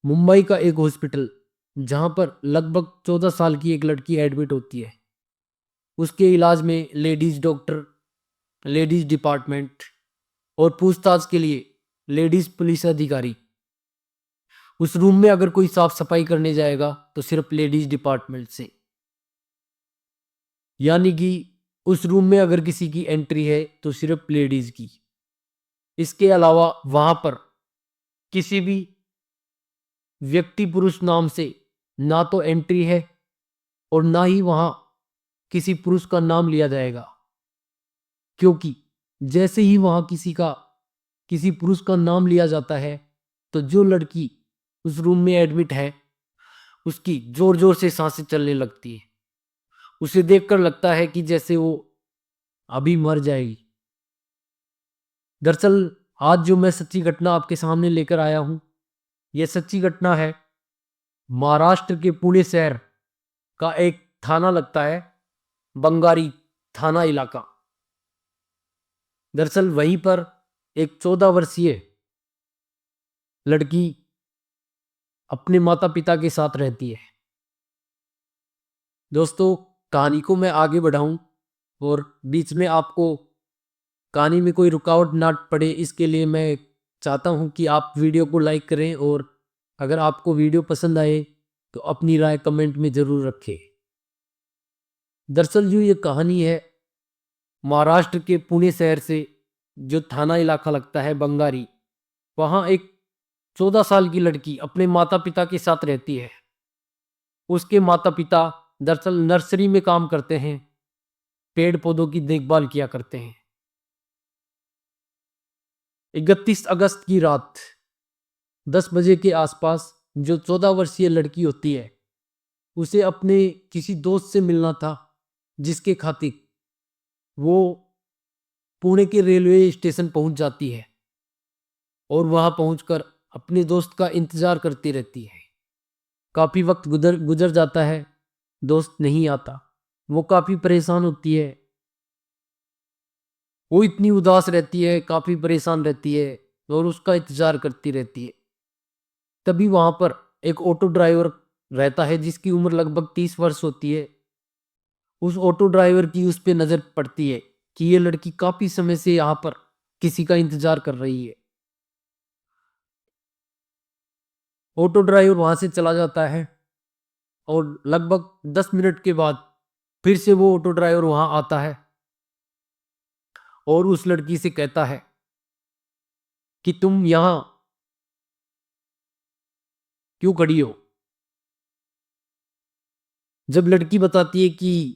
मुंबई का एक हॉस्पिटल जहां पर लगभग 14 साल की एक लड़की एडमिट होती है। उसके इलाज में लेडीज डॉक्टर, लेडीज डिपार्टमेंट और पूछताछ के लिए लेडीज पुलिस अधिकारी। उस रूम में अगर कोई साफ सफाई करने जाएगा तो सिर्फ लेडीज डिपार्टमेंट से, यानी कि उस रूम में अगर किसी की एंट्री है तो सिर्फ लेडीज की। इसके अलावा वहां पर किसी भी व्यक्ति पुरुष नाम से ना तो एंट्री है और ना ही वहां किसी पुरुष का नाम लिया जाएगा, क्योंकि जैसे ही वहां किसी पुरुष का नाम लिया जाता है तो जो लड़की उस रूम में एडमिट है उसकी जोर जोर से सांसें चलने लगती है। उसे देखकर लगता है कि जैसे वो अभी मर जाएगी। दरअसल आज जो मैं सच्ची घटना आपके सामने लेकर आया हूं, यह सच्ची घटना है। महाराष्ट्र के पुणे शहर का एक थाना लगता है, बंगारी थाना इलाका। दरअसल वहीं पर एक 14 वर्षीय लड़की अपने माता पिता के साथ रहती है। दोस्तों, कहानी को मैं आगे बढ़ाऊं और बीच में आपको कहानी में कोई रुकावट ना पड़े, इसके लिए मैं चाहता हूं कि आप वीडियो को लाइक करें और अगर आपको वीडियो पसंद आए तो अपनी राय कमेंट में ज़रूर रखें। दरअसल जो ये कहानी है, महाराष्ट्र के पुणे शहर से जो थाना इलाका लगता है बंगारी, वहाँ एक 14 साल की लड़की अपने माता पिता के साथ रहती है। उसके माता पिता दरअसल नर्सरी में काम करते हैं, पेड़ पौधों की देखभाल किया करते हैं। 31 अगस्त की रात 10 बजे के आसपास जो 14 वर्षीय लड़की होती है उसे अपने किसी दोस्त से मिलना था, जिसके खातिर वो पुणे के रेलवे स्टेशन पहुंच जाती है और वहां पहुंचकर अपने दोस्त का इंतजार करती रहती है। काफी वक्त गुजर गुजर जाता है, दोस्त नहीं आता। वो काफी परेशान होती है, वो इतनी उदास रहती है, काफी परेशान रहती है और उसका इंतजार करती रहती है। तभी वहां पर एक ऑटो ड्राइवर रहता है जिसकी उम्र लगभग 30 वर्ष होती है। उस ऑटो ड्राइवर की उस पे नजर पड़ती है कि ये लड़की काफी समय से यहाँ पर किसी का इंतजार कर रही है। ऑटो ड्राइवर वहां से चला जाता है और लगभग 10 मिनट के बाद फिर से वो ऑटो ड्राइवर वहां आता है और उस लड़की से कहता है कि तुम यहां क्यों खड़ी हो। जब लड़की बताती है कि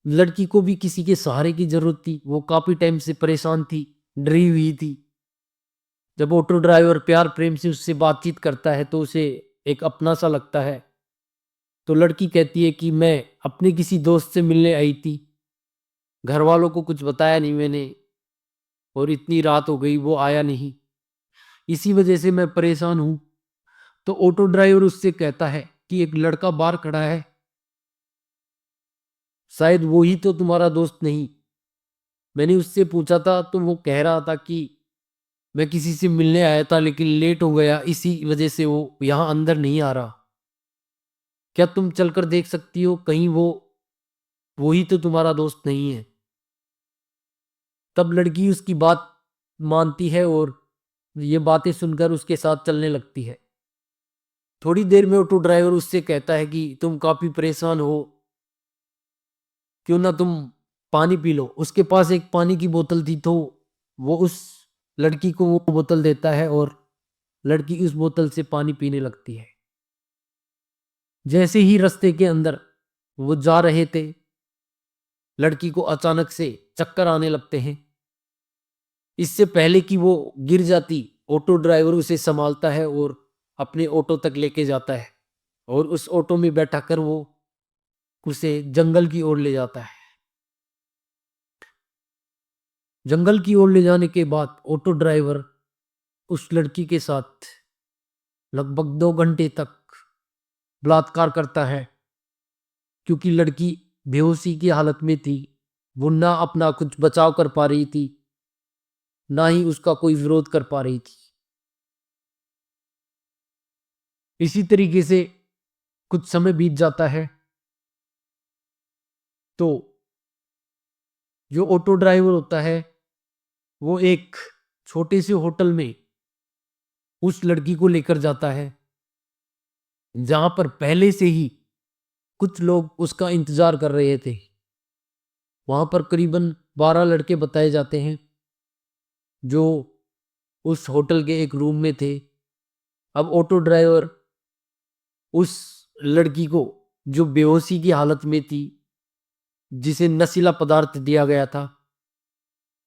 लड़की को भी किसी के सहारे की जरूरत थी, वो काफी टाइम से परेशान थी, डरी हुई थी। जब ऑटो ड्राइवर प्यार प्रेम से उससे बातचीत करता है तो उसे एक अपना सा लगता है। तो लड़की कहती है कि मैं अपने किसी दोस्त से मिलने आई थी, घर वालों को कुछ बताया नहीं मैंने, और इतनी रात हो गई वो आया नहीं, इसी वजह से मैं परेशान हूं। तो ऑटो ड्राइवर उससे कहता है कि एक लड़का बाहर खड़ा है, शायद वो ही तो तुम्हारा दोस्त नहीं। मैंने उससे पूछा था तो वो कह रहा था कि मैं किसी से मिलने आया था लेकिन लेट हो गया, इसी वजह से वो यहाँ अंदर नहीं आ रहा। क्या तुम चलकर देख सकती हो, कहीं वो ही तो तुम्हारा दोस्त नहीं है। तब लड़की उसकी बात मानती है और ये बातें सुनकर उसके साथ चलने लगती है। थोड़ी देर में ऑटो ड्राइवर उससे कहता है कि तुम काफी परेशान हो, क्यों ना तुम पानी पी लो। उसके पास एक पानी की बोतल थी तो वो उस लड़की को वो बोतल देता है और लड़की उस बोतल से पानी पीने लगती है। जैसे ही रास्ते के अंदर वो जा रहे थे, लड़की को अचानक से चक्कर आने लगते हैं। इससे पहले कि वो गिर जाती, ऑटो ड्राइवर उसे संभालता है और अपने ऑटो तक लेके जाता है और उस ऑटो में बैठा कर वो उसे जंगल की ओर ले जाता है। जंगल की ओर ले जाने के बाद ऑटो ड्राइवर उस लड़की के साथ लगभग 2 घंटे तक बलात्कार करता है, क्योंकि लड़की बेहोशी की हालत में थी। वो ना अपना कुछ बचाव कर पा रही थी, ना ही उसका कोई विरोध कर पा रही थी। इसी तरीके से कुछ समय बीत जाता है तो जो ऑटो ड्राइवर होता है वो एक छोटे से होटल में उस लड़की को लेकर जाता है, जहां पर पहले से ही कुछ लोग उसका इंतजार कर रहे थे। वहां पर करीबन 12 लड़के बताए जाते हैं जो उस होटल के एक रूम में थे। अब ऑटो ड्राइवर उस लड़की को, जो बेहोशी की हालत में थी, जिसे नशीला पदार्थ दिया गया था,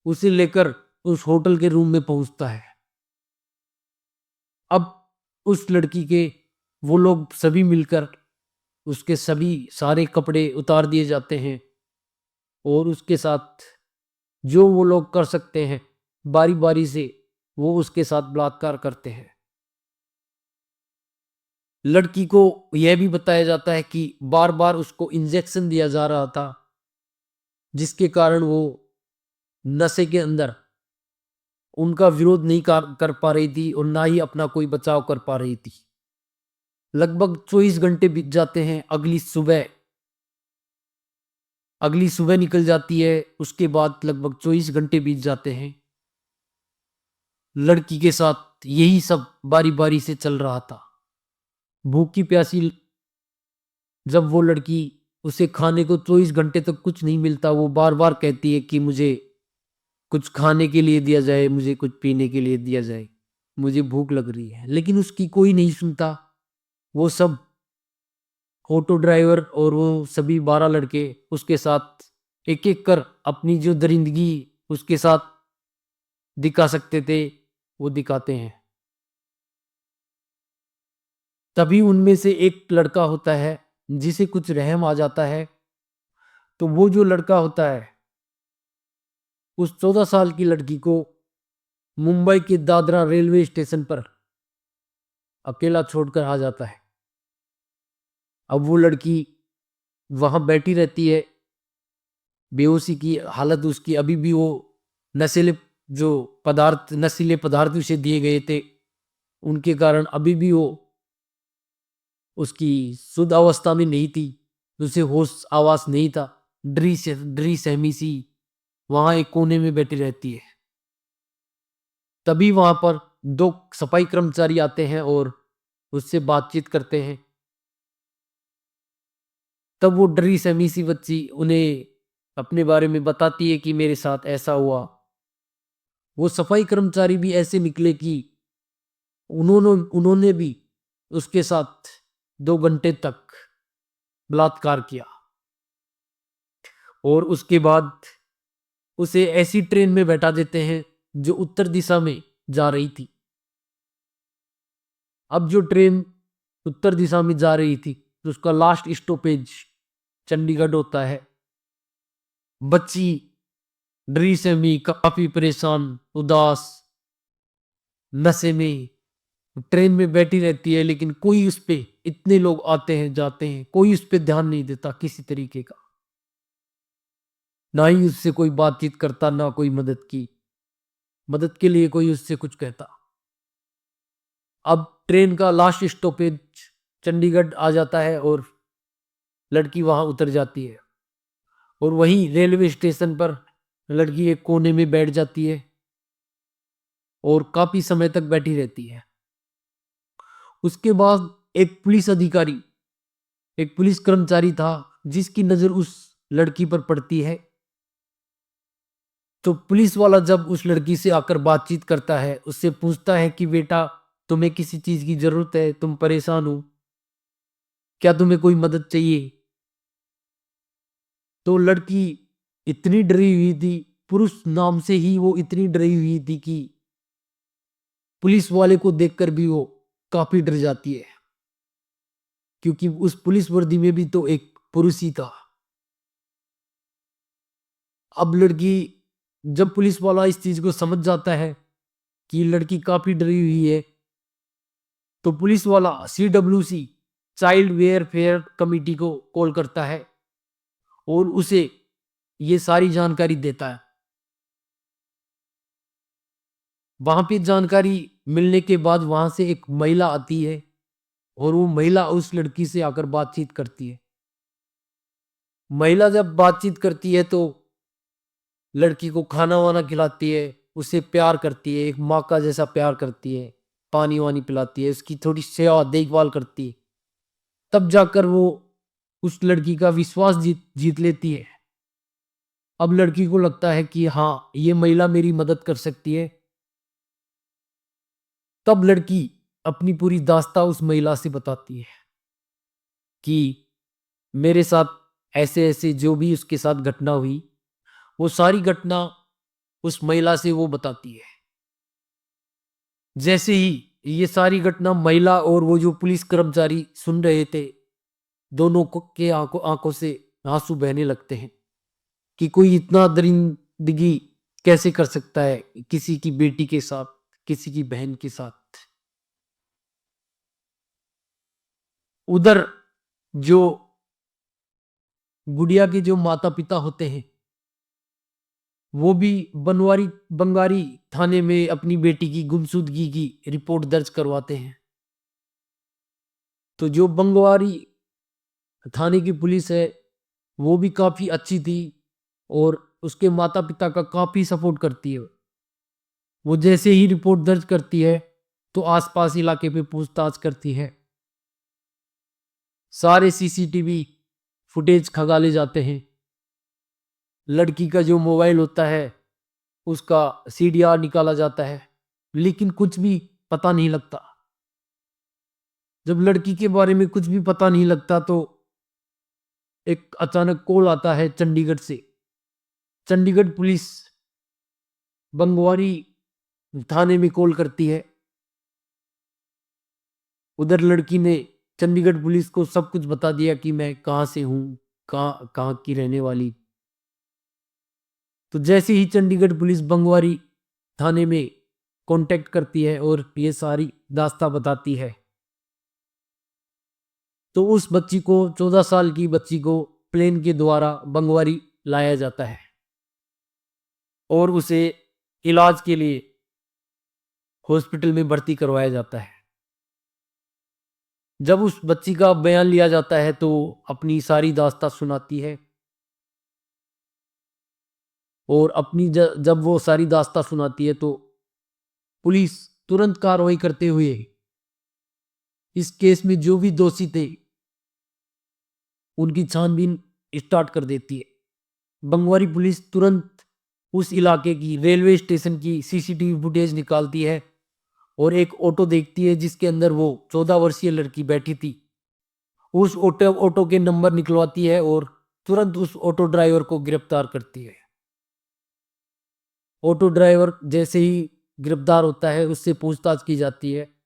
उसे लेकर उस होटल के रूम में पहुंचता है। अब उस लड़की के वो लोग सभी मिलकर उसके सभी सारे कपड़े उतार दिए जाते हैं और उसके साथ जो वो लोग कर सकते हैं बारी बारी से वो उसके साथ बलात्कार करते हैं। लड़की को यह भी बताया जाता है कि बार बार उसको इंजेक्शन दिया जा रहा था, जिसके कारण वो नशे के अंदर उनका विरोध नहीं कर पा रही थी और ना ही अपना कोई बचाव कर पा रही थी। लगभग 24 घंटे बीत जाते हैं। अगली सुबह निकल जाती है। उसके बाद लगभग 24 घंटे बीत जाते हैं। लड़की के साथ यही सब बारी बारी से चल रहा था। भूखी प्यासी जब वो लड़की, उसे खाने को 24 घंटे तक कुछ नहीं मिलता, वो बार बार कहती है कि मुझे कुछ खाने के लिए दिया जाए, मुझे कुछ पीने के लिए दिया जाए, मुझे भूख लग रही है, लेकिन उसकी कोई नहीं सुनता। वो सब ऑटो ड्राइवर और वो सभी 12 लड़के उसके साथ एक एक कर अपनी जो दरिंदगी उसके साथ दिखा सकते थे वो दिखाते हैं। तभी उनमें से एक लड़का होता है जिसे कुछ रहम आ जाता है। तो वो जो लड़का होता है उस 14 साल की लड़की को मुंबई के दादरा रेलवे स्टेशन पर अकेला छोड़कर आ जाता है। अब वो लड़की वहां बैठी रहती है। बेहोशी की हालत उसकी, अभी भी वो नशीले जो नशीले पदार्थ उसे दिए गए थे उनके कारण अभी भी वो उसकी शुद्ध अवस्था में नहीं थी। उसे होश आवास नहीं था। डरी सहमी सी वहां एक कोने में बैठी रहती है। तभी वहां पर 2 सफाई कर्मचारी आते हैं और उससे बातचीत करते हैं। तब वो डरी सहमी सी बच्ची उन्हें अपने बारे में बताती है कि मेरे साथ ऐसा हुआ। वो सफाई कर्मचारी भी ऐसे निकले कि उन्होंने उन्होंने भी उसके साथ 2 घंटे तक बलात्कार किया और उसके बाद उसे ऐसी ट्रेन में बैठा देते हैं जो उत्तर दिशा में जा रही थी। अब जो ट्रेन उत्तर दिशा में जा रही थी तो उसका लास्ट स्टॉपेज चंडीगढ़ होता है। बच्ची डरी सहमी, काफी परेशान, उदास, नशे में ट्रेन में बैठी रहती है, लेकिन कोई उस पे, इतने लोग आते हैं जाते हैं, कोई उस पे ध्यान नहीं देता किसी तरीके का। ना ही उससे कोई बातचीत करता, ना कोई मदद के लिए कोई उससे कुछ कहता। अब ट्रेन का लास्ट स्टॉपेज चंडीगढ़ आ जाता है और लड़की वहां उतर जाती है और वहीं रेलवे स्टेशन पर लड़की एक कोने में बैठ जाती है और काफी समय तक बैठी रहती है। उसके बाद एक पुलिस कर्मचारी था जिसकी नजर उस लड़की पर पड़ती है। तो पुलिस वाला जब उस लड़की से आकर बातचीत करता है, उससे पूछता है कि बेटा, तुम्हें किसी चीज की जरूरत है? तुम परेशान हो? क्या तुम्हें कोई मदद चाहिए? तो लड़की इतनी डरी हुई थी, पुरुष नाम से ही वो इतनी डरी हुई थी कि पुलिस वाले को देखकर भी वो काफी डर जाती है, क्योंकि उस पुलिस वर्दी में भी तो एक पुरुष ही था। अब लड़की, जब पुलिस वाला इस चीज को समझ जाता है कि लड़की काफी डरी हुई है, तो पुलिस वाला CWC चाइल्ड वेलफेयर कमिटी को कॉल करता है और उसे ये सारी जानकारी देता है। वहां पे जानकारी मिलने के बाद वहां से एक महिला आती है और वो महिला उस लड़की से आकर बातचीत करती है। महिला जब बातचीत करती है तो लड़की को खाना वाना खिलाती है, उसे प्यार करती है, एक माँ का जैसा प्यार करती है, पानी वानी पिलाती है, उसकी थोड़ी सेवा देखभाल करती है। तब जाकर वो उस लड़की का विश्वास जीत जीत लेती है। अब लड़की को लगता है कि हाँ, ये महिला मेरी मदद कर सकती है। तब लड़की अपनी पूरी दास्तां उस महिला से बताती है कि मेरे साथ ऐसे-ऐसे जो भी उसके साथ घटना हुई, वो सारी घटना उस महिला से वो बताती है। जैसे ही ये सारी घटना महिला और वो जो पुलिस कर्मचारी सुन रहे थे, दोनों को के आँखों आँखों से आँसू बहने लगते हैं कि कोई इतना दरिंदगी कैसे कर सकता है किसी की बेटी के साथ, किसी की बहन के साथ। उधर जो गुड़िया के जो माता-पिता होते हैं, वो भी बनवारी बंगारी थाने में अपनी बेटी की गुमशुदगी की रिपोर्ट दर्ज करवाते हैं। तो जो बंगवारी थाने की पुलिस है, वो भी काफ़ी अच्छी थी और उसके माता-पिता का काफ़ी सपोर्ट करती है। वो जैसे ही रिपोर्ट दर्ज करती है, तो आस-पास इलाके पे पूछताछ करती है। सारे सीसीटीवी फुटेज खंगाले जाते हैं। लड़की का जो मोबाइल होता है, उसका सीडीआर निकाला जाता है, लेकिन कुछ भी पता नहीं लगता। जब लड़की के बारे में कुछ भी पता नहीं लगता तो एक अचानक कॉल आता है चंडीगढ़ से। चंडीगढ़ पुलिस बंगवारी थाने में कॉल करती है। उधर लड़की ने चंडीगढ़ पुलिस को सब कुछ बता दिया कि मैं कहाँ से हूँ, कहाँ कहाँ की रहने वाली। तो जैसे ही चंडीगढ़ पुलिस बंगवारी थाने में कांटेक्ट करती है और ये सारी दास्तां बताती है, तो उस बच्ची को 14 साल की बच्ची को प्लेन के द्वारा बंगवारी लाया जाता है और उसे इलाज के लिए हॉस्पिटल में भर्ती करवाया जाता है। जब उस बच्ची का बयान लिया जाता है तो अपनी सारी दास्तां सुनाती है और अपनी जब वो सारी दास्तां सुनाती है तो पुलिस तुरंत कार्रवाई करते हुए इस केस में जो भी दोषी थे उनकी छानबीन स्टार्ट कर देती है। बंगवारी पुलिस तुरंत उस इलाके की रेलवे स्टेशन की सीसीटीवी फुटेज निकालती है और एक ऑटो देखती है जिसके अंदर वो 14 वर्षीय लड़की बैठी थी। उस ऑटो ऑटो के नंबर निकलवाती है और तुरंत उस ऑटो ड्राइवर को गिरफ्तार करती है। ऑटो ड्राइवर जैसे ही गिरफ्तार होता है उससे पूछताछ की जाती है।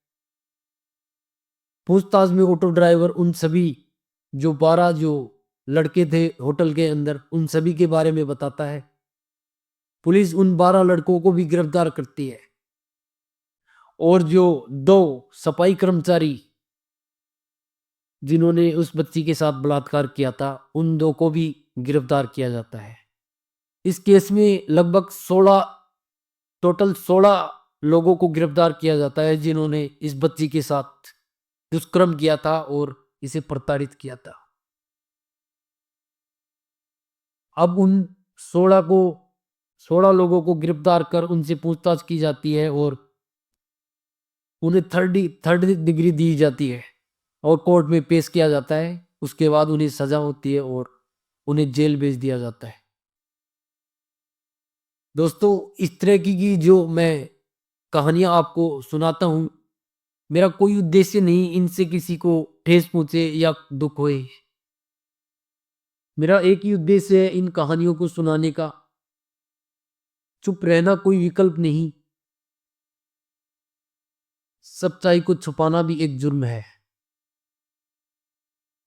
पूछताछ में ऑटो ड्राइवर उन सभी जो 12 जो लड़के थे होटल के अंदर उन सभी के बारे में बताता है। पुलिस उन 12 लड़कों को भी गिरफ्तार करती है और जो 2 सफाई कर्मचारी जिन्होंने उस बच्ची के साथ बलात्कार किया था, उन 2 को भी गिरफ्तार किया जाता है। इस केस में लगभग 16 टोटल 16 लोगों को गिरफ्तार किया जाता है जिन्होंने इस बच्ची के साथ दुष्कर्म किया था और इसे प्रताड़ित किया था। अब उन 16 को 16 लोगों को गिरफ्तार कर उनसे पूछताछ की जाती है और उन्हें थर्ड डिग्री दी जाती है और कोर्ट में पेश किया जाता है। उसके बाद उन्हें सजा होती है और उन्हें जेल भेज दिया जाता है। दोस्तों, इस तरह की जो मैं कहानियाँ आपको सुनाता हूँ, मेरा कोई उद्देश्य नहीं इनसे किसी को ठेस पहुँचे या दुःख होए। मेरा एक ही उद्देश्य है इन कहानियों को सुनाने का। चुप रहना कोई विकल्प नहीं। सच्चाई को छुपाना भी एक जुर्म है।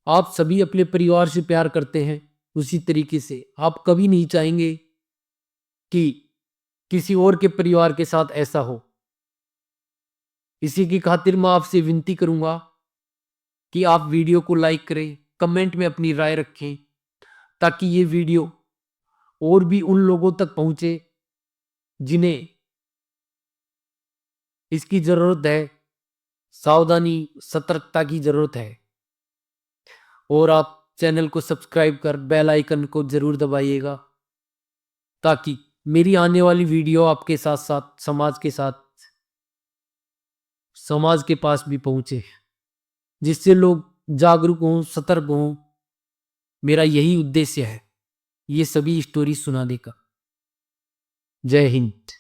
आप सभी अपने परिवार से प्यार करते हैं, उसी तरीके से आप कभी नहीं चाहेंगे कि किसी और के परिवार के साथ ऐसा हो। इसी की खातिर मैं आपसे विनती करूँगा कि आप वीडियो को लाइक करें, कमेंट में अपनी राय रखें, ताकि ये वीडियो और भी उन लोगों तक पहुँचे जिन्हें इसकी ज़रूरत है सावधानी, सतर्कता की ज़रूरत है। और आप चैनल को सब्सक्राइब कर बेल आइकन को ज़रूर दबाइएगा, ताकि मेरी आने वाली वीडियो आपके साथ-साथ समाज के पास भी पहुँचे, जिससे लोग जागरूक हों, सतर्क हों। मेरा यही उद्देश्य है, ये सभी स्टोरी सुनाने का। जय हिंद।